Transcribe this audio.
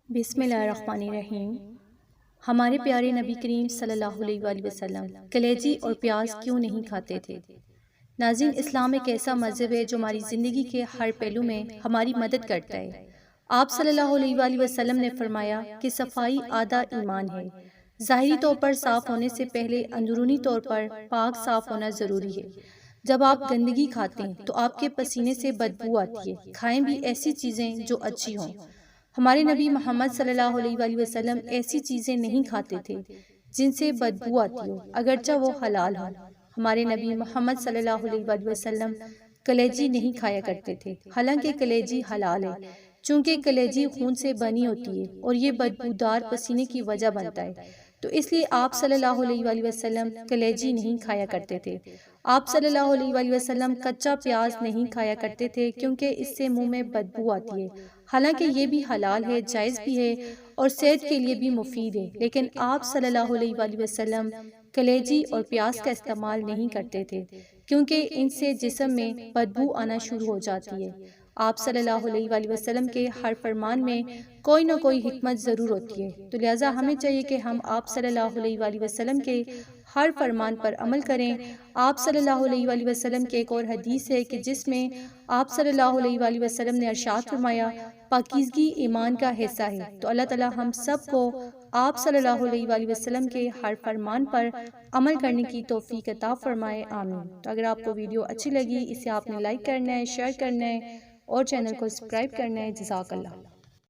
بسم اللہ الرحمن الرحیم۔ ہمارے پیارے نبی کریم صلی اللہ علیہ وآلہ وسلم کلیجی اور پیاز کیوں نہیں کھاتے تھے؟ ناظرین، اسلام ایک ایسا مذہب ہے جو ہماری زندگی کے ہر پہلو میں ہماری مدد کرتا ہے۔ آپ صلی اللہ علیہ وآلہ وسلم نے فرمایا کہ صفائی آدھا ایمان ہے۔ ظاہری طور پر صاف ہونے سے پہلے اندرونی طور پر پاک صاف ہونا ضروری ہے۔ جب آپ گندگی کھاتے ہیں تو آپ کے پسینے سے بدبو آتی ہے۔ کھائیں بھی ایسی چیزیں جو اچھی ہوں۔ ہمارے نبی محمد صلی اللہ علیہ وآلہ وسلم ایسی چیزیں نہیں کھاتے تھے جن سے بدبو آتی ہو، اگرچہ وہ حلال ہو۔ ہمارے نبی محمد صلی اللہ علیہ وآلہ وسلم کلیجی نہیں کھایا کرتے تھے، حالانکہ کلیجی حلال ہے، چونکہ کلیجی خون سے بنی ہوتی ہے اور یہ بدبودار پسینے کی وجہ بنتا ہے، تو اس لیے آپ صلی اللہ علیہ وآلہ وسلم کلیجی نہیں کھایا کرتے تھے۔ آپ صلی اللہ علیہ وآلہ وسلم کچا پیاز نہیں کھایا کرتے تھے کیونکہ اس سے منہ میں بدبو آتی ہے، حالانکہ یہ بھی حلال ہے، جائز بھی ہے اور صحت کے لیے بھی مفید ہے، لیکن آپ صلی اللہ علیہ وآلہ وسلم کلیجی اور پیاز کا استعمال نہیں کرتے تھے کیونکہ ان سے جسم میں بدبو آنا شروع ہو جاتی ہے۔ آپ صلی اللہ علیہ وآلہ وسلم کے ہر فرمان میں کوئی نہ کوئی حکمت ضرور ہوتی ہے، تو لہٰذا ہمیں چاہیے کہ ہم آپ صلی اللہ علیہ وآلہ وسلم کے ہر فرمان پر عمل کریں۔ آپ صلی اللہ علیہ وآلہ وسلم کے ایک اور حدیث ہے کہ جس میں آپ صلی اللہ علیہ وآلہ وسلم نے ارشاد فرمایا، پاکیزگی ایمان کا حصہ ہے۔ تو اللہ تعالی ہم سب کو آپ صلی اللہ علیہ وآلہ وسلم کے ہر فرمان پر عمل کرنے کی توفیق عطا فرمائے، آمین۔ تو اگر آپ کو ویڈیو اچھی لگی، اسے آپ نے لائک کرنا ہے، شیئر کرنا ہے اور چینل کو سبسکرائب کرنا ہے۔ جزاک اللہ۔